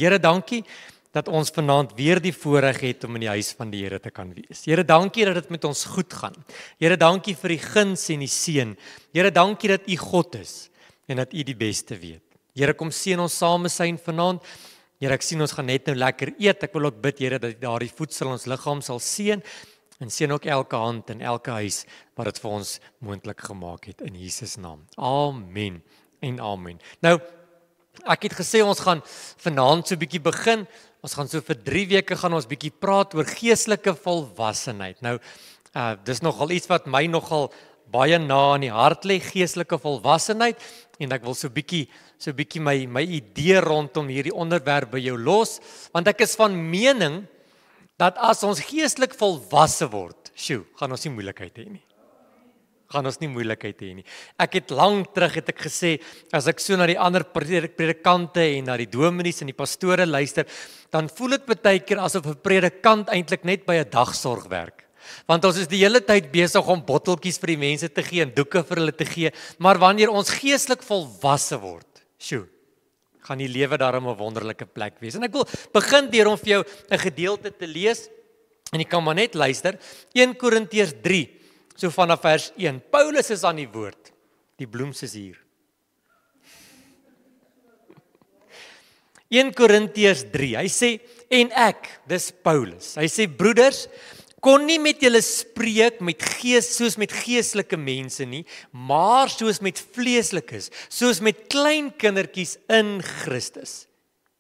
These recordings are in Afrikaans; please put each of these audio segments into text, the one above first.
Here, dankie dat ons vanaand weer die voorreg het om in die huis van die Here te kan wees. Here, dankie dat dit met ons goed gaan. Here, dankie vir die guns en die seën. Here, dankie dat U God is en dat U die beste weet. Here, kom seën ons samesyn vanaand. Here, ek sien ons gaan net nou lekker eet. Ek wil ook bid, Here, dat daardie voedsel ons liggaam sal seën en seën ook elke hand en elke huis wat dit vir ons moontlik gemaak het in Jesus naam. Amen en amen. Nou, ek het gesê ons gaan vanaand so 'n bietjie begin. Ons gaan so vir 3 weke gaan ons bietjie praat oor geestelike volwassenheid. Nou, dis nogal iets wat my nogal baie na aan die hart lê, geestelike volwassenheid, en ek wil so bietjie my idee rondom hierdie onderwerp by jou los, want ek is van mening dat as ons geestelik volwasse word, gaan ons nie moeilikheid hê nie. Ek het lank terug het ek gesê, as ek so na die ander predikante en na die dominees en die pastore luister, dan voel dit baie keer asof 'n predikant eintlik net by 'n dagsorg werk. Want ons is die hele tyd besig om botteltjies vir die mense te gee en doeke vir hulle te gee, maar wanneer ons geestelik volwasse word, gaan die lewe daarom 'n wonderlike plek wees. En ek wil begin deur om vir jou 'n gedeelte te lees, en jy kan maar net luister, 1 Korintiërs 3, so vanaf vers 1. Paulus is aan die woord. Die bloems is hier. 1 Korintiërs 3. Hy sê, en ek, dis Paulus. Hy sê, broeders, kon nie met julle spreek met soos met geestelike mense nie, maar soos met vleeslikes, soos met klein kindertjies in Christus.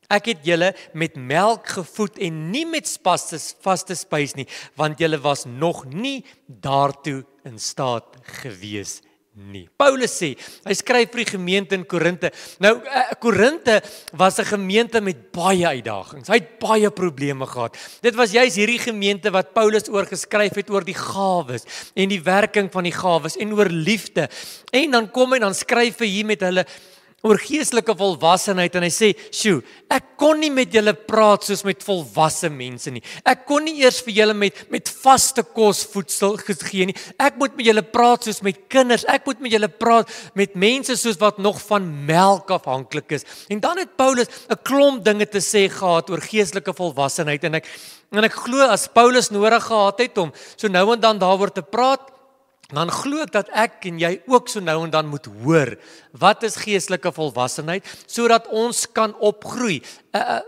Ek het julle met melk gevoed en nie met vaste spys nie, want julle was nog nie daartoe in staat gewees nie. Paulus sê, hy skryf vir die gemeente in Korinte. Nou, Korinte was 'n gemeente met baie uitdagings. Hy het baie probleme gehad. Dit was juis hierdie gemeente wat Paulus oor geskryf het, oor die gawes en die werking van die gawes en oor liefde. En dan kom hy en dan skryf hy hier met hulle oor geestelike volwassenheid, en hy sê, ek kon nie met julle praat soos met volwasse mense nie. Ek kon nie eers vir julle met vaste kos voedsel gee nie. Ek moet met julle praat soos met kinders. Ek moet met julle praat met mense soos wat nog van melk afhanklik is. En dan het Paulus 'n klomp dinge te sê gehad oor geestelike volwassenheid, en ek glo as Paulus nodig gehad het om so nou en dan daaroor te praat, dan glo ek dat ek en jy ook so nou en dan moet hoor, wat is geestelike volwassenheid, sodat ons kan opgroei.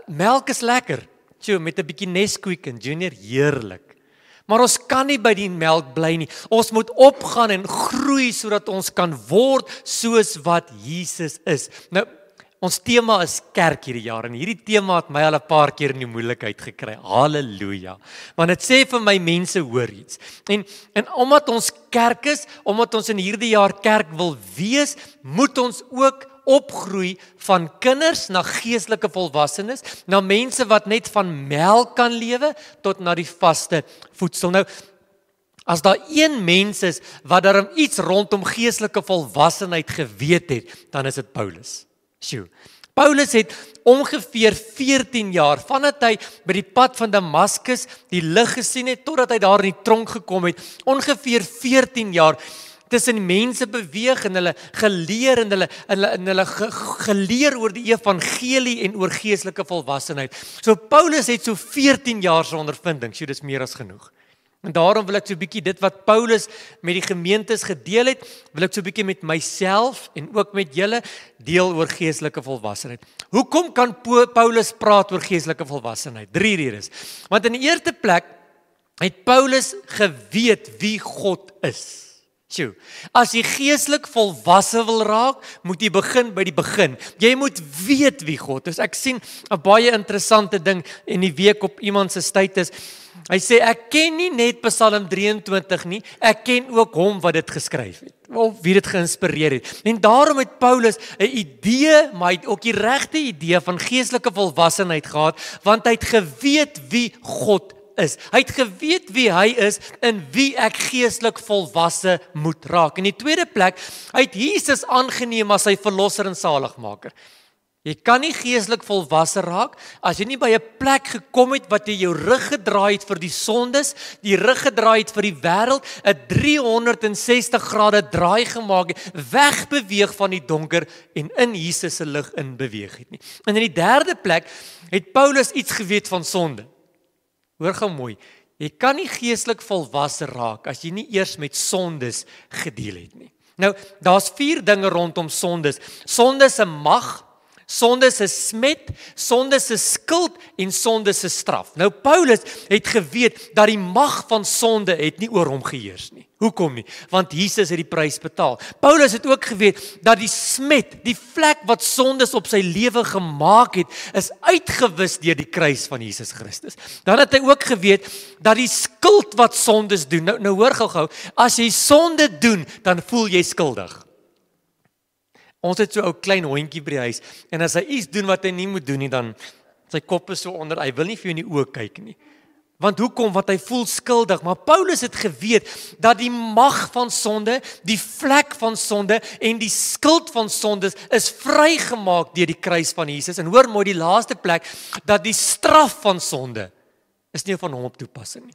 Melk is lekker, met 'n bietjie Nesquik en Junior, heerlik. Maar ons kan nie by die melk bly nie. Ons moet opgaan en groei, sodat ons kan word soos wat Jesus is. Nou, ons tema is kerk hierdie jaar, en hierdie tema het my al 'n paar keer in die moeilikheid gekry. Halleluja. Want dit sê vir my, mense hoor iets. En omdat ons kerk is, omdat ons in hierdie jaar kerk wil wees, moet ons ook opgroei van kinders na geestelike volwassenes, na mense wat net van melk kan lewe, tot na die vaste voedsel. Nou, as daar een mens is wat daarom iets rondom geestelike volwassenheid geweet het, dan is dit Paulus. Paulus het ongeveer 14 jaar, vandat hy by die pad van Damaskus die lig gesien het, totdat hy daar in die tronk gekom het, ongeveer 14 jaar, tussen mense beweeg en hulle geleer en hulle geleer oor die evangelie en oor geestelike volwassenheid. So Paulus het so 14 jaar se ondervinding, dis meer as genoeg. En daarom wil ek so 'n bietjie dit wat Paulus met die gemeentes gedeel het, wil ek so 'n bietjie met myself en ook met julle deel oor geestelike volwassenheid. Hoekom kan Paulus praat oor geestelike volwassenheid? 3 redes. Want in die eerste plek het Paulus geweet wie God is. As jy geestelik volwasse wil raak, moet jy begin by die begin. Jy moet weet wie God is. Ek sien 'n baie interessante ding in die week op iemand se status. Hy sê, ek ken nie net Psalm 23 nie, ek ken ook hom wat dit geskryf het, of wie dit geïnspireer het. En daarom het Paulus 'n idee, maar hy het ook die regte idee van geestelike volwassenheid gehad, want hy het geweet wie God is. Hy het geweet wie hy is en wie ek geestelik volwasse moet raak. In die tweede plek, hy het Jesus aangeneem as sy verlosser en saligmaker. Jy kan nie geestelik volwasse raak as jy nie by 'n plek gekom het wat jy jou rug gedraai het vir die sondes, die rug gedraai het vir die wêreld, 'n 360 grade draai gemaak het, wegbeweeg van die donker en in Jesus se lig in beweeg het nie. En in die derde plek het Paulus iets geweet van sonde. Hoor gou mooi, jy kan nie geestelik volwasse raak as jy nie eers met sondes gedeel het nie. Nou, daar's 4 dinge rondom sondes. Sonde se mag, sonde se smet, sonde se skuld en sonde se straf. Nou Paulus het geweet dat die mag van sonde het nie oor hom geheers nie. Hoekom nie? Want Jesus het die prys betaal. Paulus het ook geweet dat die smet, die vlek wat sondes op sy lewe gemaak het, is uitgewis deur die kruis van Jesus Christus. Dan het hy ook geweet dat die skuld wat sondes doen, nou hoor gou, as jy sonde doen, dan voel jy skuldig. Ons het so 'n ou klein hondjie by die huis en as hy iets doen wat hy nie moet doen nie, dan sy kop is so onder, hy wil nie vir jou in die oë kyk nie. Want hoekom? Want hy voel skuldig, maar Paulus het geweet dat die mag van sonde, die vlek van sonde en die skuld van sondes is vrygemaak deur die kruis van Jesus. En hoor mooi die laaste plek, dat die straf van sonde is nie van hom op toepassing nie.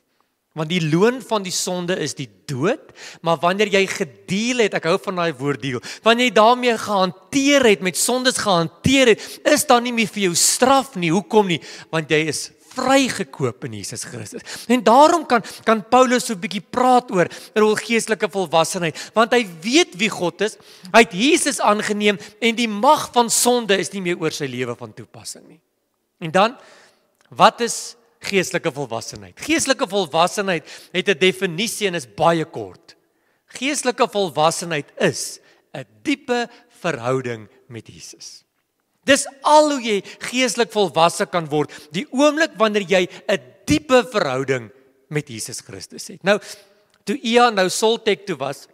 Want die loon van die sonde is die dood, maar wanneer jy gedeel het, ek hou van daai woord deel, wanneer jy daarmee gehanteer het, met sondes gehanteer het, is daar nie meer vir jou straf nie. Hoekom nie? Want jy is vrygekoop in Jesus Christus. En daarom kan Paulus so 'n bietjie praat oor geestelike volwassenheid, want hy weet wie God is, hy het Jesus aangeneem en die mag van sonde is nie meer oor sy lewe van toepassing nie. En dan, wat is geestelike volwassenheid? Geestelike volwassenheid het 'n definisie en is baie kort. Geestelike volwassenheid is 'n diepe verhouding met Jesus. Dis al hoe jy geestelik volwasse kan word, die oomblik wanneer jy 'n diepe verhouding met Jesus Christus het. Nou, toe Ia nou Soltech toe was,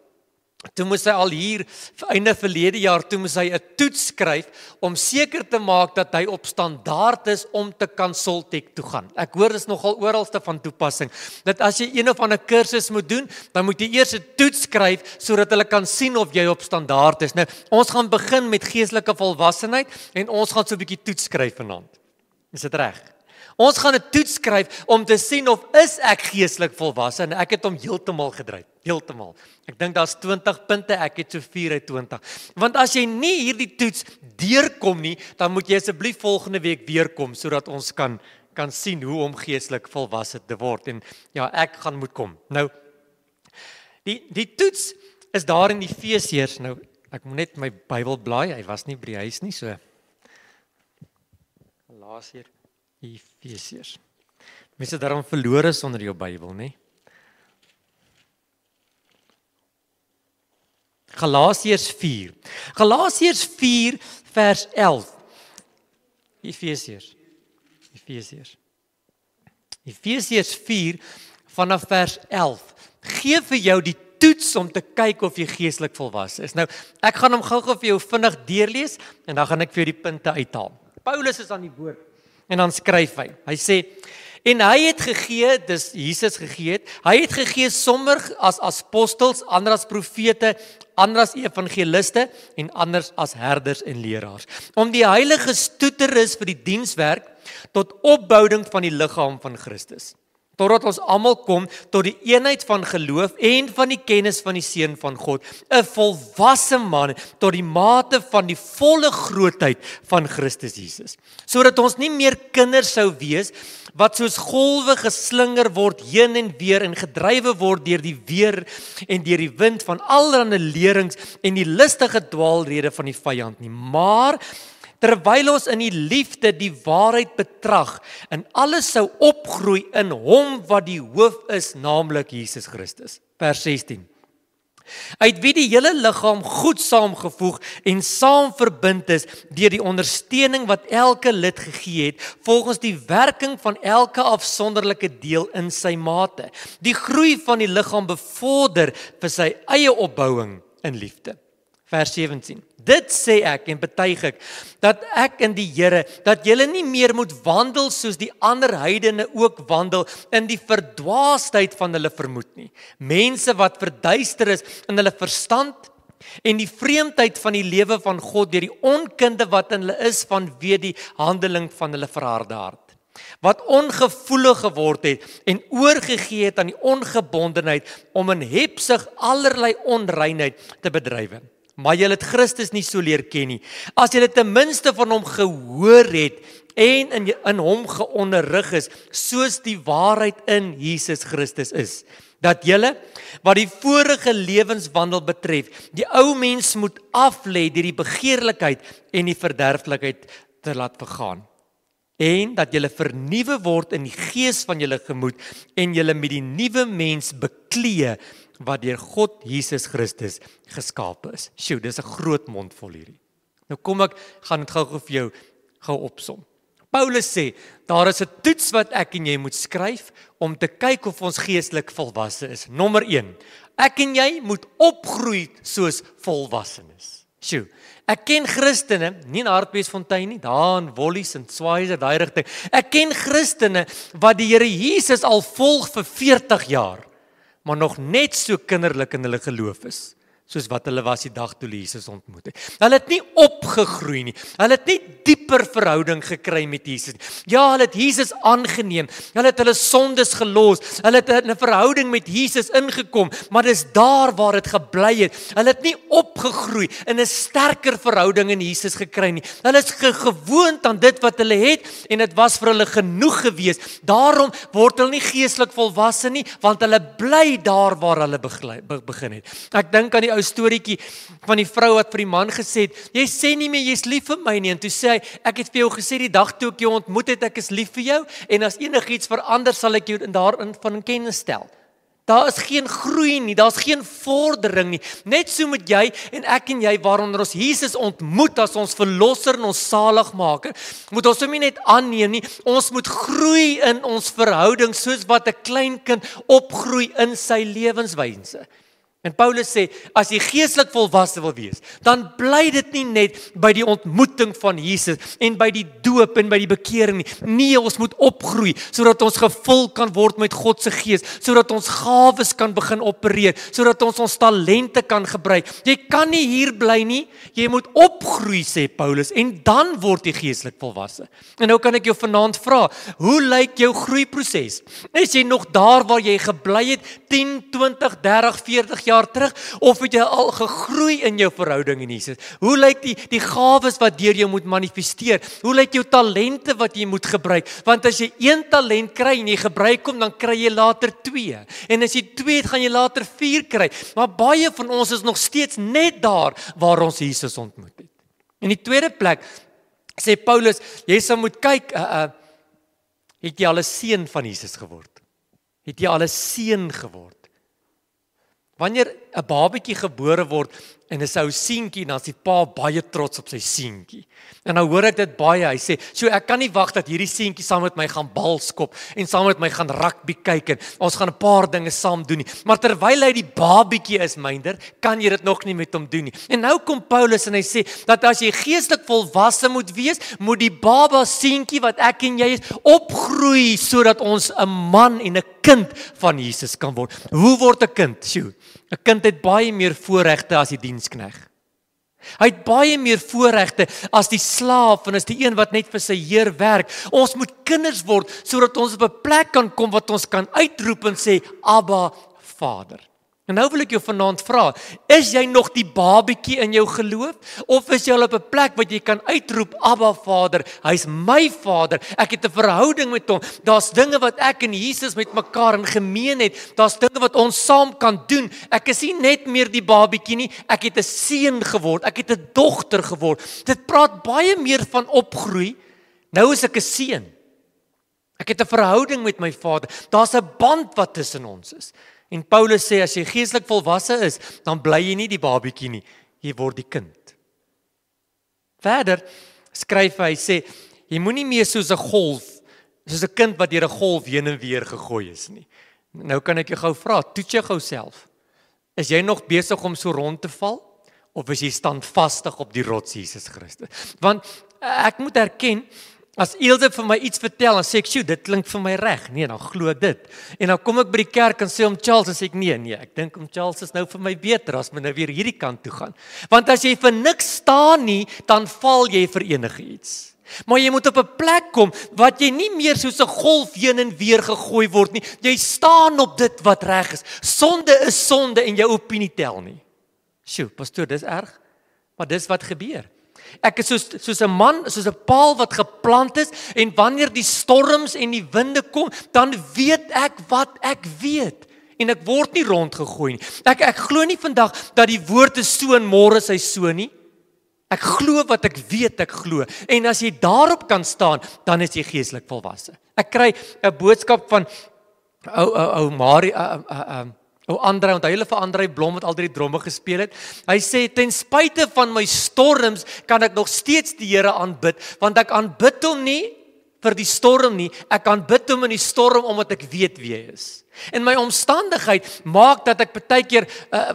toe moes hy al hier, einde verlede jaar, toe moes hy 'n toets skryf, om seker te maak dat hy op standaard is om te kan Soltech toe gaan. Ek hoor dis nogal oralste van toepassing, dat as jy een of ander kursus moet doen, dan moet jy eers 'n toets skryf, sodat hulle kan sien of jy op standaard is. Nou, ons gaan begin met geestelike volwassenheid, en ons gaan so 'n bietjie toets skryf vanaand. Is dit reg? Ons gaan 'n toets skryf om te sien of is ek geestelik volwasse, en ek het hom heeltemal gedryf, heeltemal. Ek dink daar's 20 punte, ek het so 4 uit 20. Want as jy nie hierdie toets deurkom nie, dan moet jy asseblief volgende week weer kom, sodat ons kan sien hoe om geestelik volwasse te word. En ja, ek gaan moet kom. Nou, die toets is daar in Efesiërs. Nou, ek moet net my Bybel blaai, hy was nie by die huis nie, so. Galasiërs. Efesiërs. Mense daarom verlore sonder jou Bybel, nê? Galasiërs 4. Galasiërs 4 vers 11. Efesiërs 4 vanaf vers 11. Gee vir jou die toets om te kyk of jy geestelik volwasse is. Nou, ek gaan hom gou-gou vir jou vinnig deurlees en dan gaan ek vir jou die punte uithaal. Paulus is aan die woord. En dan skryf hy sê, en hy het gegee, dis Jesus gegee het, hy het gegee sommer as apostels, ander as profete, ander as evangeliste, en anders as herders en leraars, om die heiliges toe te rus vir die dienswerk, tot opbouing van die liggaam van Christus, totdat ons almal kom tot die eenheid van geloof en van die kennis van die Seun van God, 'n volwasse man tot die mate van die volle grootheid van Christus Jesus, sodat ons nie meer kinders sou wees wat soos golwe geslinger word heen en weer en gedrywe word deur die weer en deur die wind van allerlei lerings en die listige dwaalrede van die vyand nie, maar terwyl ons in die liefde die waarheid betrag en alles sou opgroei in hom wat die hoof is, naamlik Jesus Christus. Vers 16. Uit wie die hele liggaam goed saamgevoeg en saam verbind is deur die ondersteuning wat elke lid gegee het, volgens die werking van elke afsonderlike deel in sy mate, die groei van die liggaam bevorder vir sy eie opbouing in liefde. Vers 17. Dit sê ek en betuig ek, dat ek in die Here, dat julle nie meer moet wandel soos die ander heidene ook wandel, in die verdwaasdheid van hulle vermoed nie. Mense wat verduister is in hulle verstand, en die vreemdheid van die lewe van God deur die onkunde wat in hulle is vanweë die handeling van hulle verharde hart. Wat ongevoelig geword het en oorgegee het aan die ongebondenheid om in hebsug allerlei onreinheid te bedrywe. Maar julle het Christus nie so leer ken nie. As julle ten minste van hom gehoor het en in hom geonderrig is, soos die waarheid in Jesus Christus is, dat julle, wat die vorige lewenswandel betref, die ou mens moet aflê deur die begeerlikheid en die verderflikheid te laat vergaan. En dat julle vernuwe word in die gees van julle gemoed en julle met die nuwe mens beklee wat deur God Jesus Christus geskape is. Sjoe, dis 'n groot mond vol hierdie. Nou kom ek gaan dit gou vir jou gou opsom. Paulus sê, daar is 'n toets wat ek en jy moet skryf om te kyk of ons geestelik volwasse is. Nommer 1. Ek en jy moet opgroei soos volwassenes. Sjoe. Ek ken Christene, nie in Hartbeesfontein nie, daar in Wollies en Swaiser, daai rigting. Ek ken Christene wat die Here Jesus al volg vir 40 jaar, maar nog net so kinderlik in hulle geloof is, soos wat hulle was die dag toe Jesus ontmoet het. Hulle het nie opgegroei nie. Hulle het nie dieper verhouding gekry met Jesus nie. Ja, hulle het Jesus aangeneem. Hulle het hulle sondes gelos. Hulle het in 'n verhouding met Jesus ingekom, maar dis daar waar dit gebly het. Hulle het nie opgegroei in 'n sterker verhouding in Jesus gekry nie. Hulle is gewoond aan dit wat hulle het en dit was vir hulle genoeg gewees. Daarom word hulle nie geestelik volwasse nie, want hulle bly daar waar hulle begin het. Ek dink aan die ou storieetjie van die vrou wat vir die man gesê het, jy sê nie meer jy's lief vir my nie, en toe sê hy, ek het vir jou gesê die dag toe ek jou ontmoet het, ek is lief vir jou, en as enigiets verander sal ek jou daarin van kennis stel. Daar is geen groei nie, daar is geen vordering nie. Net so moet jy en jy, waaronder ons Jesus ontmoet as ons verlosser en ons saligmaker, moet ons hom nie net aanneem nie, ons moet groei in ons verhouding, soos wat 'n klein kind opgroei in sy lewenswyse. En Paulus sê, as jy geestelik volwasse wil wees, dan bly dit nie net by die ontmoeting van Jesus en by die doop en by die bekering nie. Nee, ons moet opgroei, sodat ons gevul kan word met God se gees, sodat ons gawes kan begin opereer, sodat ons talente kan gebruik. Jy kan nie hier bly nie, jy moet opgroei, sê Paulus, en dan word jy geestelik volwasse. En nou kan ek jou vanaand vra, hoe lyk jou groeiproses? Is jy nog daar waar jy gebly het, 10, 20, 30, 40 jaar terug, of het jy al gegroei in jou verhouding in Jesus? Hoe lyk die gawes wat deur jou moet manifesteer? Hoe lyk jou talente wat jy moet gebruik? Want as jy 1 talent kry en jy gebruik hom, dan kry jy later 2. En as jy 2 het, gaan jy later 4 kry. Maar baie van ons is nog steeds net daar waar ons Jesus ontmoet het. In die tweede plek sê Paulus, jy sal moet kyk, het jy al 'n seun van Jesus geword? Het jy al 'n seun geword? Wanneer 'n babatjie gebore word en 'n ou seentjie, dan is die pa baie trots op sy seentjie. En nou hoor ek dit baie, hy sê, "So ek kan nie wag dat hierdie seentjie saam met my gaan bal skop en saam met my gaan rugby kyk en ons gaan 'n paar dinge saam doen nie." Maar terwyl hy die babatjie is, mynder, kan jy dit nog nie met hom doen nie. En nou kom Paulus en hy sê dat as jy geestelik volwasse moet wees, moet die baba seentjie wat ek en jy is opgroei sodat ons 'n man en 'n kind van Jesus kan word. Hoe word 'n kind? Sjoe, 'n kind het baie meer voorregte as die dienskneg. Hy het baie meer voorregte as die slaaf en as die een wat net vir sy heer werk. Ons moet kinders word sodat ons op 'n plek kan kom wat ons kan uitroep en sê, Abba, Vader. En nou wil ek jou vanaand vra, is jy nog die babatjie in jou geloof? Of is jy al op 'n plek wat jy kan uitroep, Abba Vader, hy's my Vader, ek het 'n verhouding met hom, daar's dinge wat ek en Jesus met mekaar in gemeen het, daar's dinge wat ons saam kan doen, ek is nie net meer die babatjie nie, ek het 'n seun geword, ek het 'n dogter geword. Dit praat baie meer van opgroei. Nou is ek 'n seun. Ek het 'n verhouding met my Vader, daar's 'n band wat tussen ons is. En Paulus sê, as jy geestelik volwasse is, dan bly jy nie die babatjie nie, jy word die kind. Verder skryf hy, sê, jy moenie meer soos 'n golf, soos 'n kind wat deur 'n golf heen en weer gegooi is nie. Nou kan ek jou gou vra, toets jou gou self. Is jy nog besig om so rond te val? Of is jy standvastig op die rots Jesus Christus? Want ek moet erken, As Ilse vir my iets vertel, dan sê ek, "Sjoe, dit klink vir my reg." Nee, dan glo ek dit. En dan kom ek by die kerk en sê om Charles, en sê ek, "Nee, ek dink om Charles is nou vir my beter as my nou weer hierdie kant toe gaan." Want as jy vir niks staan nie, dan val jy vir enige iets. Maar jy moet op 'n plek kom wat jy nie meer soos 'n golf heen en weer gegooi word nie. Jy staan op dit wat reg is. Sonde is sonde en jou opinie tel nie. Sjoe, pastoor, dis erg. Maar dis wat gebeur. Ek is soos 'n man, soos 'n paal wat geplant is, en wanneer die storms en die winde kom, dan weet ek wat ek weet. En ek word nie rondgegooi nie. Ek glo nie vandag dat die woord is so en môre is hy so nie. Ek glo wat ek weet ek glo. En as jy daarop kan staan, dan is jy geestelik volwasse. Ek kry 'n boodskap van ou Marie, Andrei, onthou julle vir Andrei Blom wat al die dromme gespeel het. Hy sê, ten spyte van my storms kan ek nog steeds die Here aanbid, want ek aanbid hom nie vir die storm nie, ek aanbid hom in die storm omdat ek weet wie hy is. En my omstandigheid maak dat ek partykeer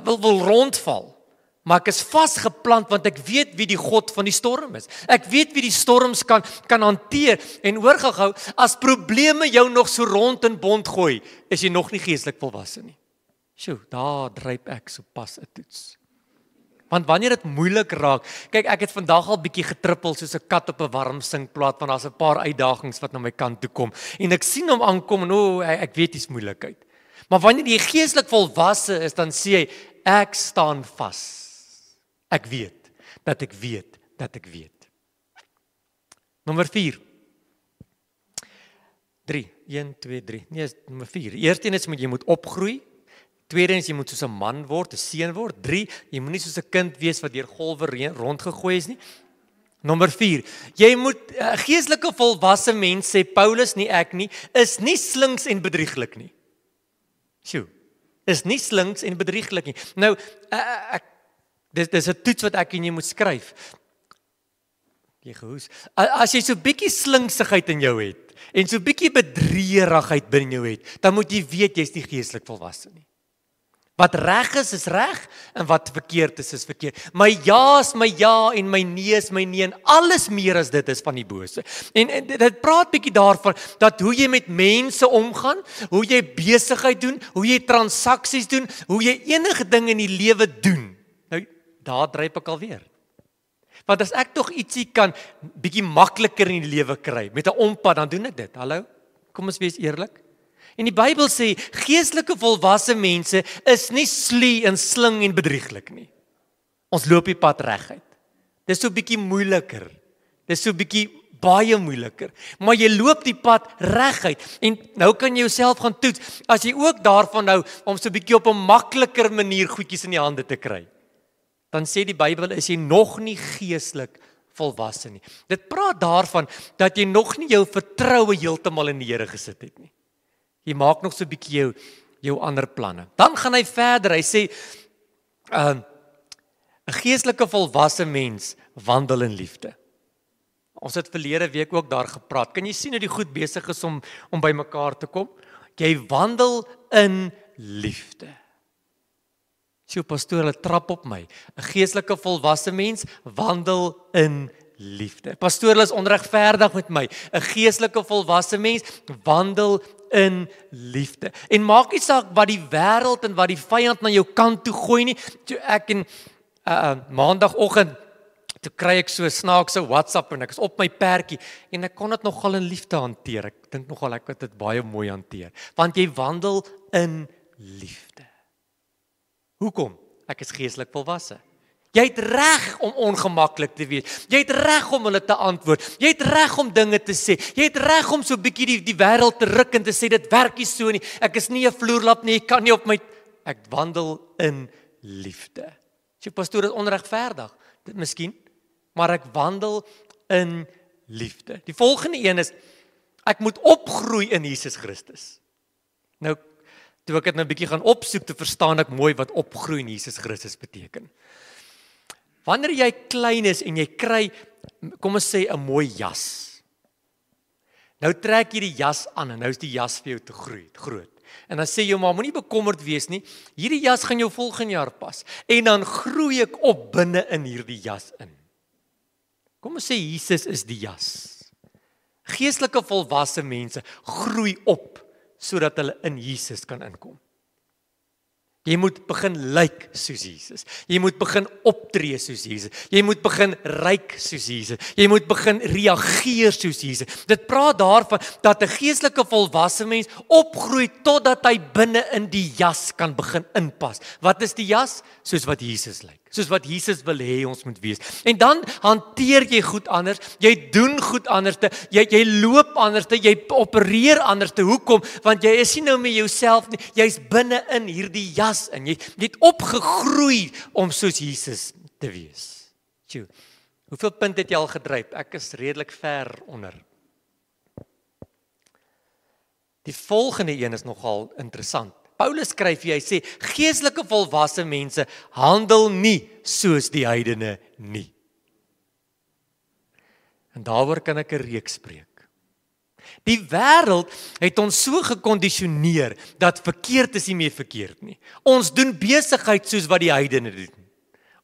wil rondval. Maar ek is vasgeplant want ek weet wie die God van die storm is. Ek weet wie die storms kan hanteer. En hoor gou, as probleme jou nog so rond en bond gooi, is jy nog nie geestelik volwasse nie. Sjoe, daar dryp ek sopas 'n toets. Want wanneer dit moeilik raak, kyk, ek het vandag al bietjie getrippel soos 'n kat op 'n warm sinkplaat, want daar's 'n paar uitdagings wat na my kant toe kom. En ek sien hom aankom en ek weet dis moeilikheid. Maar wanneer jy geestelik volwasse is, dan sê jy, ek staan vas. Ek weet dat ek weet dat ek weet. Nommer 4. 3, 1, 2, 3. Nee, nommer 4. Eerstens jy moet opgroei. Tweedens jy moet soos 'n man word, 'n seun word. 3, jy moet nie soos 'n kind wees wat deur golwe rondgegooi is nie. Nommer 4. Jy moet geestelike volwasse mens, sê Paulus, nie ek nie, is nie slinks en bedrieglik nie. Sjoe. Is nie slinks en bedrieglik nie. Nou dis 'n toets wat ek en jy moet skryf. Jy gehoes. As jy so bietjie slinksigheid in jou het en so bietjie bedriegerigheid binne jou het, dan moet jy weet jy's nie geestelik volwasse nie. Wat reg is reg en wat verkeerd is verkeerd. My ja is my ja en my nee is my nee en alles meer as dit is van die bose. En dit praat bietjie daarvan dat hoe jy met mense omgaan, hoe jy besigheid doen, hoe jy transaksies doen, hoe jy enige ding in die lewe doen. Nou, daar dryp ek alweer. Want as ek tog ietsie kan bietjie makliker in die lewe kry met 'n ompad, dan doen ek dit. Hallo? Kom ons wees eerlik. En die Bybel sê geestelike volwasse mense is nie slie en sling en bedrieglik nie. Ons loop die pad reguit. Dis so bietjie moeiliker. Dis so bietjie baie moeiliker. Maar jy loop die pad reguit. En nou kan jy jouself gaan toets as jy ook daarvan hou om so bietjie op 'n makliker manier goedjies in die hande te kry. Dan sê die Bybel, is jy nog nie geestelik volwasse nie. Dit praat daarvan dat jy nog nie jou vertroue heeltemal in die Here gesit het nie. Jy maak nog so 'n bietjie jou ander planne. Dan gaan hy verder. Hy sê 'n geestelike volwasse mens wandel in liefde. Ons het verlede week ook daar gepraat. Kan jy sien hoe die goed besig is om by mekaar te kom? Jy wandel in liefde. Sjoe, pastoor, hulle trap op my. 'n Geestelike volwasse mens wandel in liefde. Pastoor, hulle is onregverdig met my. 'n Geestelike volwasse mens wandel in liefde. En maak nie saak wat die wêreld en wat die vyand na jou kant toe gooi nie. Toe ek in maandagooggend toe kry ek so 'n snaakse WhatsApp en ek is op my perdjie en ek kon dit nogal in liefde hanteer. Ek dink nogal ek het dit baie mooi hanteer. Want jy wandel in liefde. Hoekom? Ek is geestelik volwasse. Jy het reg om ongemaklik te wees. Jy het reg om hulle te antwoord. Jy het reg om dinge te sê. Jy het reg om so 'n bietjie die wêreld te ruk en te sê dit werk nie so nie. Ek is nie 'n vloerlap nie. Ek kan nie op my ek wandel in liefde. Sy pastoor is onregverdig. Dit miskien, maar ek wandel in liefde. Die volgende een is ek moet opgroei in Jesus Christus. Nou toe ek dit nou 'n bietjie gaan opsoek, te verstaan ek mooi wat opgroei in Jesus Christus beteken. Wanneer jy klein is en jy kry, kom ons sê 'n mooi jas. Nou trek jy die jas aan en nou is die jas vir jou te groot. En dan sê jou ma, moenie bekommerd wees nie, hierdie jas gaan jou volgende jaar pas. En dan groei ek op binne in hierdie jas in. Kom ons sê Jesus is die jas. Geestelike volwasse mense groei op sodat hulle in Jesus kan inkom. Jy moet begin lyk soos Jesus. Jy moet begin optree soos Jesus. Jy moet begin ryk soos Jesus. Jy moet begin reageer soos Jesus. Dit praat daarvan dat 'n geestelike volwasse mens opgroei totdat hy binne in die jas kan begin inpas. Wat is die jas? Soos wat Jesus lyk. Soos wat Jesus wil hê ons moet wees. En dan hanteer jy goed anders, jy doen goed anders, jy loop anders, jy opereer anders. Hoekom? Want jy is nie nou met jouself nie, jy's binne in hierdie jas in. Jy het opgegroei om soos Jesus te wees. Tjoe. Hoeveel punte het jy al gedryf? Ek is redelik ver onder. Die volgende een is nogal interessant. Paulus skryf hier, hy sê, geestelike volwasse mense handel nie soos die heidene nie. En daaroor kan ek 'n reeks spreek. Die wêreld het ons so gekondisioneer dat verkeerd is nie meer verkeerd nie. Ons doen besigheid soos wat die heidene doen.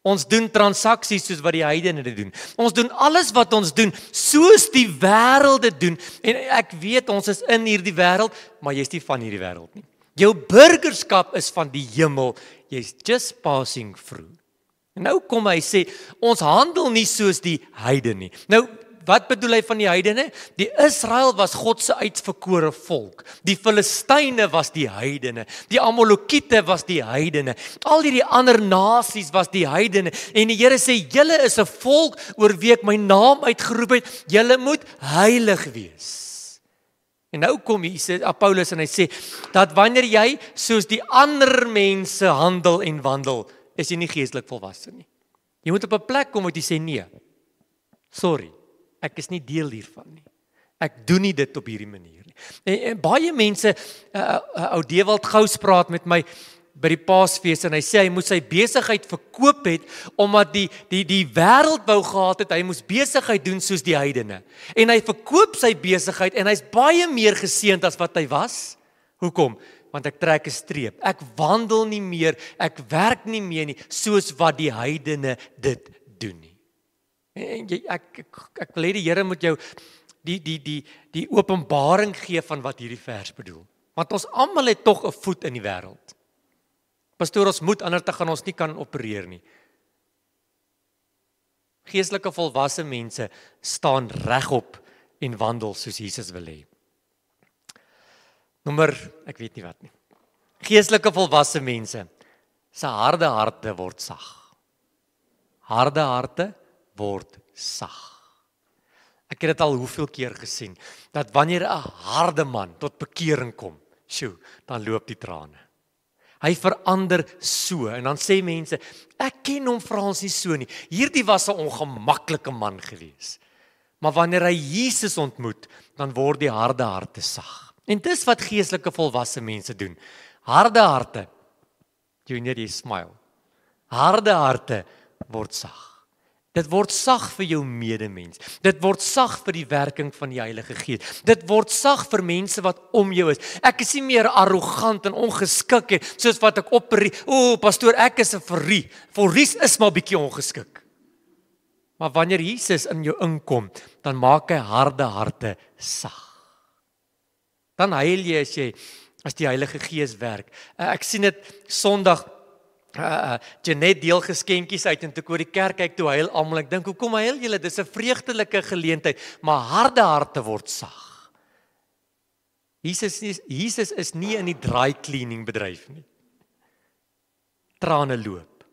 Ons doen transaksies soos wat die heidene doen. Ons doen alles wat ons doen soos die wêreld dit doen. En ek weet ons is in hierdie wêreld, maar jy's nie van hierdie wêreld nie. Jou burgerskap is van die hemel. Jy's just passing through. En nou kom hy sê, ons handel nie soos die heidene nie. Nou, wat bedoel hy van die heidene? Die Israel was God se uitverkore volk. Die Filistyne was die heidene. Die Amalekiete was die heidene. Al hierdie ander nasies was die heidene. En die Here sê, julle is 'n volk oor wie ek my naam uitgeroep het. Julle moet heilig wees. En nou kom Jesus, Paulus en hy sê, dat wanneer jy soos die ander mense handel en wandel, is jy nie geestelik volwasse nie. Jy moet op 'n plek kom waar jy sê, nee, sorry, ek is nie deel hiervan nie. Ek doen nie dit op hierdie manier nie. En baie mense, ou Dewald Gous praat met my by die Paasfees en hy sê hy moes sy besigheid verkoop het omdat die wêreld wou gehad het hy moes besigheid doen soos die heidene. En hy verkoop sy besigheid en hy's baie meer geseënd as wat hy was. Hoekom? Want ek trek 'n streep. Ek wandel nie meer, ek werk nie meer nie soos wat die heidene dit doen nie. En ek wil hê die Here moet jou die openbaring gee van wat hierdie vers bedoel. Want ons almal het tog 'n voet in die wêreld. Pastoor, ons moet anders te gaan ons nie kan opereer nie. Geestelike volwasse mense staan regop en wandel soos Jesus wil hê. Ek weet nie wat nie. Geestelike volwasse mense se harde harte word sag. Harde harte word sag. Ek het dit al hoeveel keer gesien, dat wanneer 'n harde man tot bekering kom, dan loop die trane. Hy verander so, en dan sê mense, ek ken hom Frans nie so nie, hierdie was 'n ongemaklike man gewees. Maar wanneer hy Jesus ontmoet, dan word die harde harte sag. En dis wat geestelike volwasse mense doen. Harde harte, Junior, jy smile. Harde harte word sag. Dit word sag vir jou medemens. Dit word sag vir die werking van die Heilige Gees. Dit word sag vir mense wat om jou is. Ek is nie meer arrogant en ongeskik nie, soos wat ek opbreek. Pastoor, ek is 'n verrie. Verries is maar bietjie ongeskik. Maar wanneer Jesus in jou inkom, dan maak hy harde harte sag. Dan huil jy as die Heilige Gees werk. Ek sien dit Sondag. Janet deel geskenkies uit en toe ek oor die kerk kyk toe huil almal. Ek dink, hoekom huil julle? Dis 'n vreugdelike geleentheid, maar harde harte word sag. Jesus is nie in die dry cleaning bedryf nie. Trane loop.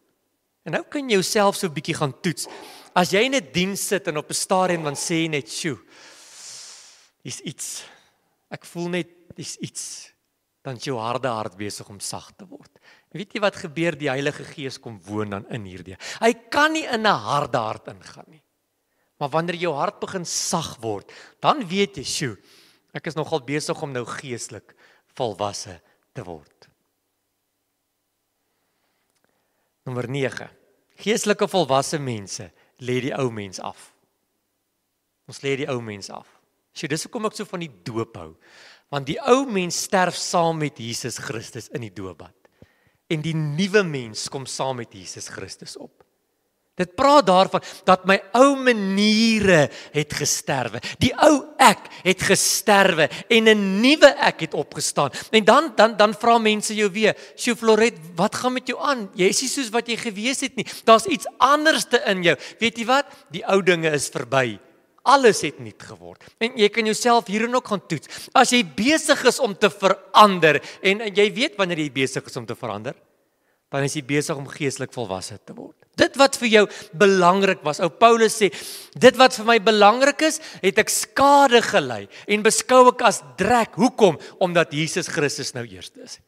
En nou kan jy jouself so 'n bietjie gaan toets. As jy in 'n diens sit en op 'n stadium dan sê jy net, dis iets. Ek voel net dis iets. Dan is jou harde hart besig om sag te word. Weet jy wat gebeur? Die Heilige Gees kom woon dan in hierdie. Hy kan nie in 'n harde hart ingaan nie. Maar wanneer jou hart begin sag word, dan weet jy, ek is nogal besig om nou geestelik volwasse te word. Nommer 9. Geestelike volwasse mense lê die ou mens af. Ons lê die ou mens af. Dis hoekom ek so van die doop hou. Want die ou mens sterf saam met Jesus Christus in die doopbad. En die nuwe mens kom saam met Jesus Christus op. Dit praat daarvan dat my ou maniere het gesterwe. Die ou ek het gesterwe en 'n nuwe ek het opgestaan. En dan vra mense jou weer, "Sjoe Floret, wat gaan met jou aan? Jy is nie soos wat jy gewees het nie. Daar's iets anderste in jou." Weet jy wat? Die ou dinge is verby. Alles het nuut geword. En jy kan jouself hierin ook gaan toets. As jy besig is om te verander en jy weet wanneer jy besig is om te verander, dan is jy besig om geestelik volwasse te word. Dit wat vir jou belangrik was, ou Paulus sê, dit wat vir my belangrik is, het ek skade gelei en beskou ek as drek. Hoekom? Omdat Jesus Christus nou eerste is.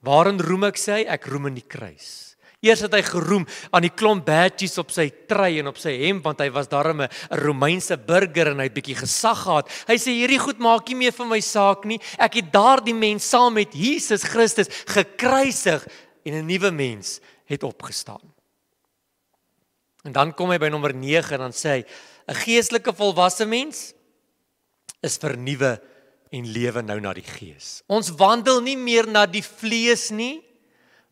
Waarin roem ek sê? Ek roem in die kruis. Eers het hy geroem aan die klomp badges op sy trui en op sy hemp, want hy was daarom 'n Romeinse burger en hy het bietjie gesag gehad. Hy sê, hierdie goed maak nie meer vir my saak nie. Ek het daardie mens saam met Jesus Christus gekruisig en 'n nuwe mens het opgestaan. En dan kom hy by nommer 9 en dan sê hy, 'n geestelike volwasse mens is vernuwe en lewe nou na die gees. Ons wandel nie meer na die vlees nie,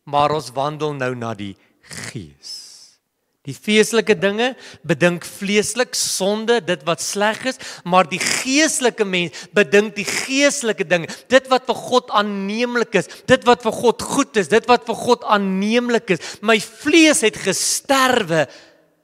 maar ons wandel nou na die gees. Die vleeslike dinge bedink vleeslik, sonde, dit wat sleg is, maar die geestelike mens bedink die geestelike dinge, dit wat vir God aanneemlik is, dit wat vir God goed is, dit wat vir God aanneemlik is. My vlees het gesterwe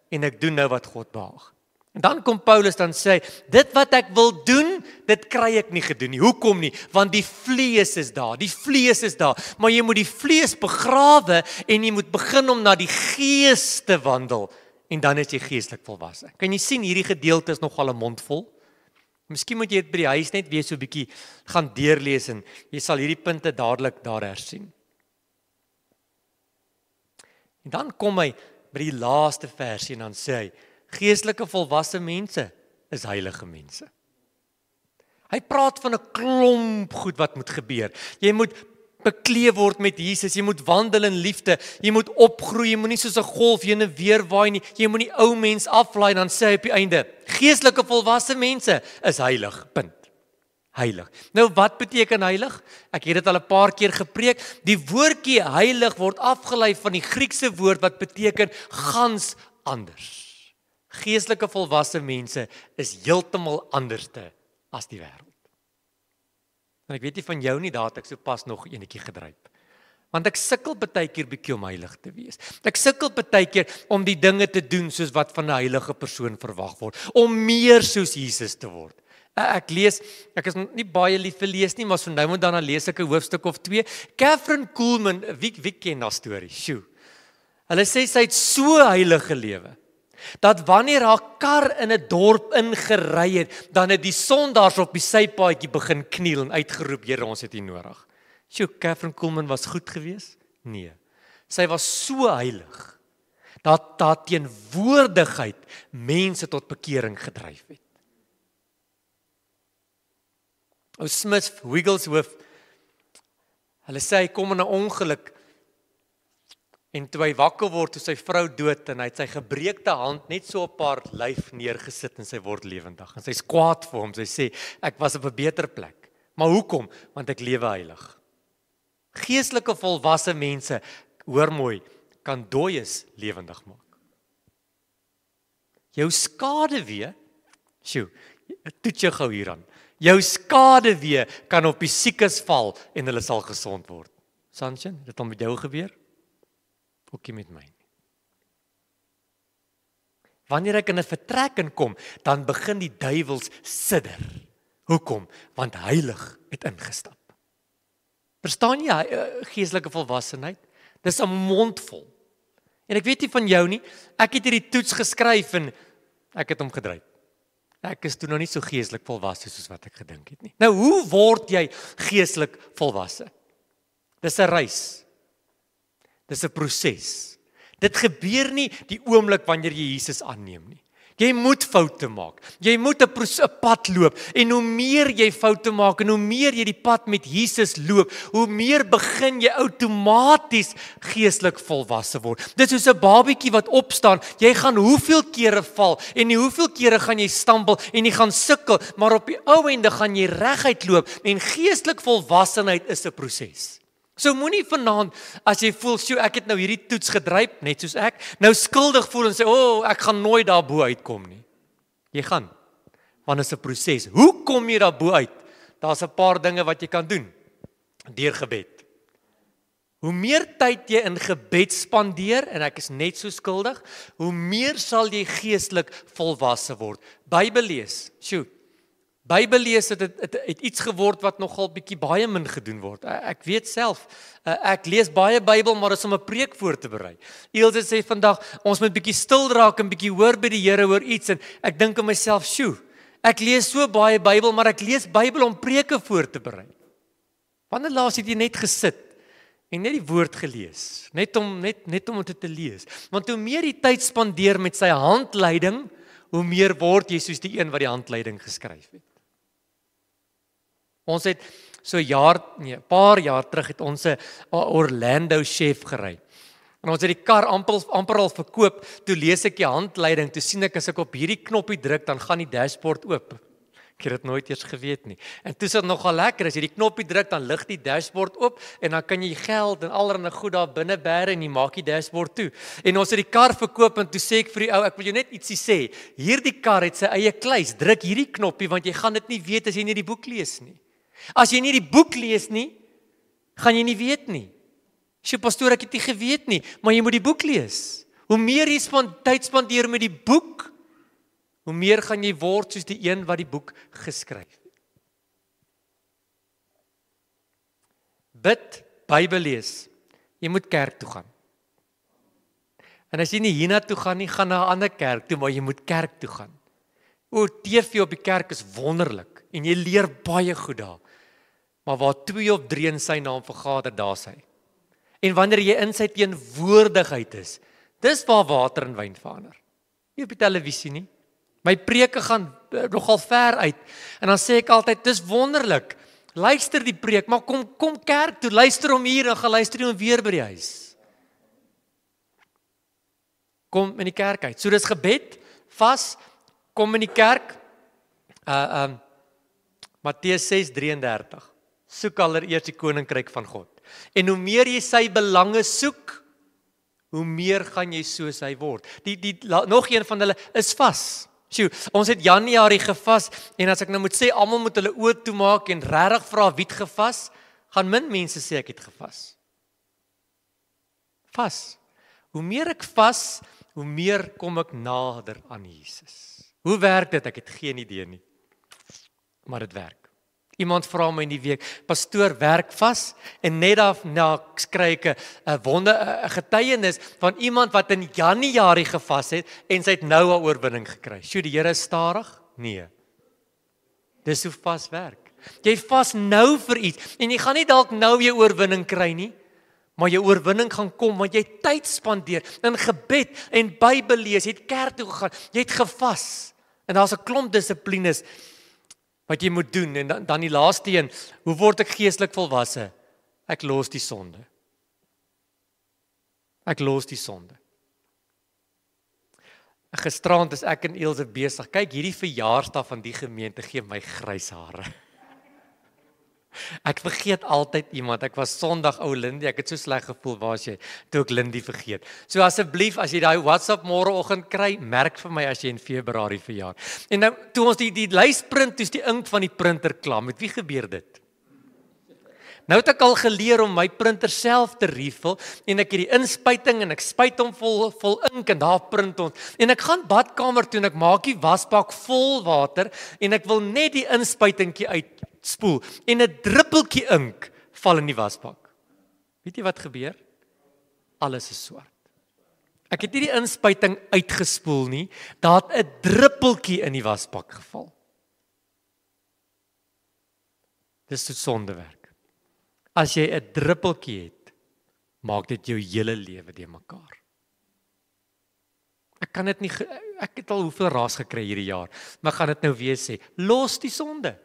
en ek doen nou wat God behaag. En dan kom Paulus dan sê, dit wat ek wil doen, dit kry ek nie gedoen nie. Hoekom nie? Want die vlees is daar, die vlees is daar. Maar jy moet die vlees begrawe en jy moet begin om na die gees te wandel. En dan is jy geestelik volwasse. Kan jy sien, hierdie gedeelte is nogal 'n mondvol. Miskien moet jy dit by die huis net weer so 'n bietjie gaan deurlees en jy sal hierdie punte dadelik daar hersien. En dan kom hy by die laaste versie en dan sê hy, geestelike volwasse mense is heilige mense. Hy praat van 'n klomp goed wat moet gebeur. Jy moet bekleed word met Jesus, jy moet wandel in liefde, jy moet opgroei, jy moenie soos 'n golf heen en weer waai nie, jy moet die ou mens aflaai en dan sê hy op die einde, geestelike volwasse mense is heilig, punt. Heilig. Nou wat beteken heilig? Ek het dit al 'n paar keer gepreek. Die woordjie heilig word afgelei van die Griekse woord wat beteken gans anders. Geestelike volwasse mense is heeltemal anderste as die wêreld. En ek weet nie van jou nie, daar het ek sopas nog enetjie gedryp. Want ek sukkel baie keer bietjie om heilig te wees. Ek sukkel baie keer om die dinge te doen soos wat van 'n heilige persoon verwag word, om meer soos Jesus te word. Ek is nie baie lief vir lees nie, maar so nou en dan lees ek 'n hoofstuk of 2. Catherine Kuhlman, wie ken daai storie? Sjoe. Hulle sê sy het so heilige gelewe dat wanneer haar kar in 'n dorp ingery het, dan het die sondaars op die sypaadjie begin kniel en uitgeroep, Here, ons het U nodig. Sjoe, Catherine Kuhlman was goed geweest? Nee. Sy was so heilig dat haar teenwoordigheid mense tot bekering gedryf het. Ou Smith, Wigglesworth, hulle sê hy kom in 'n ongeluk en toe hy wakker word, toe sy vrou dood en hy het sy gebreekte hand net so op haar lyf neergesit en sy word lewendig. En sy's kwaad vir hom, sy sê, ek was op 'n beter plek. Maar hoekom? Want ek lewe heilig. Geestelike volwasse mense, hoor mooi, kan dooies lewendig maak. Jou skaduwee, toets jou gou hieraan. Jou skaduwee kan op die siekes val en hulle sal gesond word. Sanshin, dit het met jou gebeur? Ook nie met my nie. Wanneer ek in 'n vertrek inkom, dan begin die duiwels sidder. Hoekom? Want heilig het ingestap. Verstaan jy geestelike volwassenheid? Dis 'n mondvol. En ek weet nie van jou nie, ek het hierdie toets geskryf en ek het hom gedryf. Ek is toe nog nie so geestelik volwasse soos wat ek gedink het nie. Nou, hoe word jy geestelik volwasse? Dis 'n reis. Dis 'n proses. Dit gebeur nie die oomblik wanneer jy Jesus aanneem nie. Jy moet foute maak. Jy moet 'n pad loop. En hoe meer jy foute maak en hoe meer jy die pad met Jesus loop, hoe meer begin jy outomaties geestelik volwasse word. Dit is soos 'n babietjie wat opstaan. Jy gaan hoeveel kere val en hoeveel kere gaan jy stampel en jy gaan sukkel, maar op die ou ende gaan jy reguit loop en geestelik volwassenheid is 'n proses. So moenie vanaand, as jy voel, "Sjoe, ek het nou hierdie toets gedryf, net soos ek," nou skuldig voel en sê, "Ek gaan nooit daarbo uitkom nie." Jy gaan, want dit is 'n proses. Hoe kom jy daarbo uit? Daar's 'n paar dinge wat jy kan doen. Deur gebed. Hoe meer tyd jy in gebed spandeer, en ek is net so skuldig, hoe meer sal jy geestelik volwasse word. Bybel lees, Bybel lees het iets geword wat nogal bietjie baie min gedoen word. Ek weet self, ek lees baie Bybel, maar dit is om 'n preek voor te berei. Ilse sê vandag, ons moet bietjie stil raak en bietjie hoor by die Here oor iets, en ek dink aan myself, ek lees so baie Bybel, maar ek lees Bybel om preke voor te berei. Wanneer laas het jy net gesit en net die woord gelees, net om dit te lees? Want hoe meer jy tyd spandeer met sy handleiding, hoe meer word jy soos die een wat die handleiding geskryf het. Ons het so 'n paar jaar terug het ons 'n Orlando chef gery. En ons het die kar amper al verkoop, toe lees ek die handleiding, toe sien ek as ek op hierdie knoppie druk, dan gaan die dashboard oop. Ek het dit nooit eers geweet nie. En toe is dit nogal lekker, as jy die knoppie druk, dan lig die dashboard op, en dan kan jy geld en allerlei goed daar binne bære, en jy maak die dashboard toe. En ons het die kar verkoop, en toe sê ek vir die ou, ek wil jou net ietsie sê, hierdie kar het sy eie kluis, druk hierdie knoppie, want jy gaan dit nie weet as jy nie die boek lees nie. As jy nie die boek lees nie, gaan jy nie weet nie. Pastoor, ek het nie geweet nie, maar jy moet die boek lees. Hoe meer jy tyd spandeer met die boek, hoe meer gaan jy word soos die een wat die boek geskryf het. Bid, Bybel lees. Jy moet kerk toe gaan. En as jy nie hiernatoe gaan nie, gaan na 'n ander kerk toe, maar jy moet kerk toe gaan. TV op die kerk is wonderlik, en jy leer baie goed daar. Maar waar 2 of 3 in sy naam vergader, daar sy. En wanneer jy in sy teenwoordigheid is, dis waar water en wyn verander. Nie op die televisie nie. My preke gaan nogal ver uit. En dan sê ek altyd, dis wonderlik. Luister die preek, maar kom kerk toe, luister hom hier en gaan luister hom weer by die huis. Kom in die kerk uit. So dis gebed, vas, kom in die kerk. Matteus 6:33. Soek allereers die koninkryk van God. En hoe meer jy sy belange soek, hoe meer gaan jy soos hy word. Nog een van hulle is vas. Ons het Januarie gevas, en as ek nou moet sê, almal moet hulle oë toemaak en regtig vra wie het gevas, gaan min mense sê ek het gevas. Vas. Hoe meer ek vas, hoe meer kom ek nader aan Jesus. Hoe werk dit? Ek het geen idee nie. Maar dit werk. Iemand vra my in die week, pastoor, werk vas? En net daarna kry ek 'n getuienis van iemand wat in Januarie gevas het, en sy het nou 'n oorwinning gekry. Die Here is stadig? Nee. Dis hoe vas werk. Jy vas nou vir iets, en jy gaan nie dalk nou jou oorwinning kry nie, maar jou oorwinning gaan kom, want jy het tyd spandeer in gebed en Bybel lees, jy het kerk toe gegaan, jy het gevas, en daar's 'n klomp dissiplines wat jy moet doen, en dan die laaste een, hoe word ek geestelik volwasse? Ek los die sonde. Ek los die sonde. Gisterand is ek en Ilse besig, kyk hierdie verjaarsdag van die gemeente gee my grys hare. Ek vergeet altyd iemand, ek was Sondag ou Lindy, ek het so sleg gevoel, waar as jy, toe ek Lindy vergeet. So asseblief, as jy daai WhatsApp môreoggend kry, merk vir my as jy in Februarie verjaar. En nou, toe ons die lys print, toe's die ink van die printer klaar, met wie gebeur dit? Nou het ek al geleer om my printer self te refill, en ek het die inspuiting, en ek spuit hom vol ink, en daar print ons. En ek gaan badkamer toe, en ek maak die wasbak vol water, en ek wil net die inspuitingkie uitspoel, en 'n druppeltjie ink val in die wasbak. Weet jy wat gebeur? Alles is swart. Ek het nie die inspuiting uitgespoel nie, daar het 'n druppeltjie in die wasbak geval. Dis hoe sonde werk. As jy 'n druppeltjie het, maak dit jou hele lewe de mekaar. Ek kan dit nie, ek het al hoeveel raas gekry hierdie jaar, maar ek gaan dit nou weer sê, los die sonde.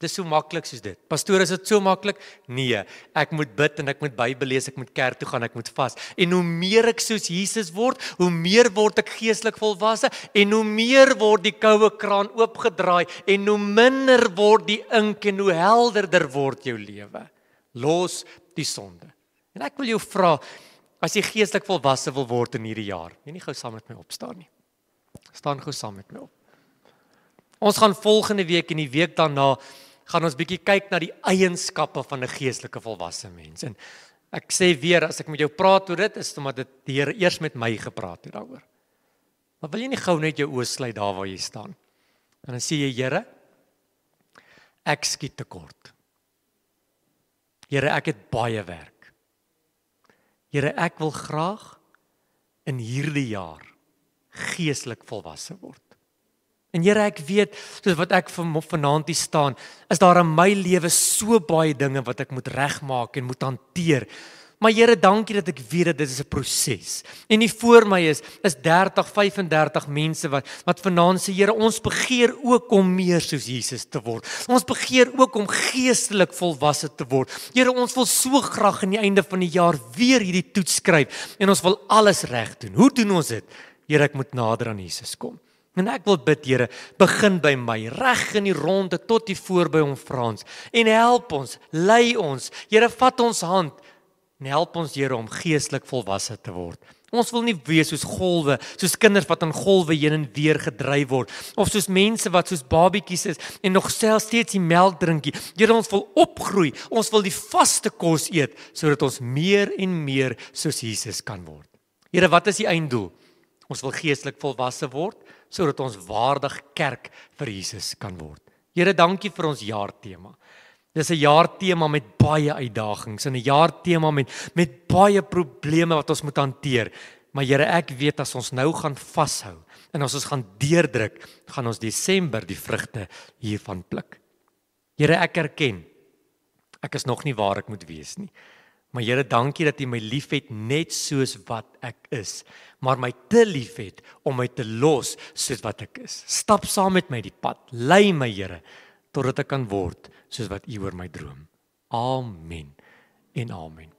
Dis so maklik soos dit. Pastoor, is dit so maklik? Nee, ek moet bid en ek moet Bybel lees, ek moet kerk toe gaan, ek moet vas. En hoe meer ek soos Jesus word, hoe meer word ek geestelik volwasse, en hoe meer word die koue kraan oopgedraai, en hoe minder word die ink, en hoe helderder word jou lewe. Los die sonde. En ek wil jou vra, as jy geestelik volwasse wil word in hierdie jaar, jy nie gou saam met my opstaan nie. Staan gou saam met my op. Ons gaan volgende week en die week daarna gaan ons bietjie kyk na die eienskappe van 'n geestelike volwasse mens. En ek sê weer, as ek met jou praat oor dit, is omdat die Here eers met my gepraat het daaroor. Maar wil jy nie gou net jou oë sluit daar waar jy staan? En dan sê jy, Here, ek skiet tekort. Here, ek het baie werk. Here, ek wil graag in hierdie jaar geestelik volwasse word. En Here, ek weet, soos wat ek vanaand hier staan, is daar in my lewe so baie dinge wat ek moet regmaak en moet hanteer. Maar Here, dankie dat ek weet dat dit is 'n proses. En hier voor my is 30, 35 mense wat vanaand sê, Here, ons begeer ook om meer soos Jesus te word. Ons begeer ook om geestelik volwasse te word. Here, ons wil so graag aan die einde van die jaar weer hierdie toets skryf en ons wil alles reg doen. Hoe doen ons dit? Here, ek moet nader aan Jesus kom. En ek wil bid, Here, begin by my, reg in die ronde tot die voor by hom Frans. En help ons, lei ons. Here, vat ons hand en help ons, Here, om geestelik volwasse te word. Ons wil nie wees soos golwe, soos kinders wat aan golwe heen en weer gedryf word, of soos mense wat soos babietjies is en nog selfs steeds die melk drinkie. Here, ons wil opgroei, ons wil die vaste kos eet, sodat ons meer en meer soos Jesus kan word. Here, wat is die einddoel? Ons wil geestelik volwasse word, sodat ons waardig kerk vir Jesus kan word. Here, dankie vir ons jaartema. Dis 'n jaartema met baie uitdagings en 'n jaartema met baie probleme wat ons moet hanteer. Maar Here, ek weet as ons nou gaan vashou en as ons gaan deurdruk, gaan ons Desember die vrugte hiervan pluk. Here, ek erken, ek is nog nie waar ek moet wees nie. Maar Here, dankie dat U my liefhet net soos wat ek is, maar my te liefhet om my te los soos wat ek is. Stap saam met my die pad, lei my, Here, totdat ek kan word soos wat U oor my droom. Amen en amen.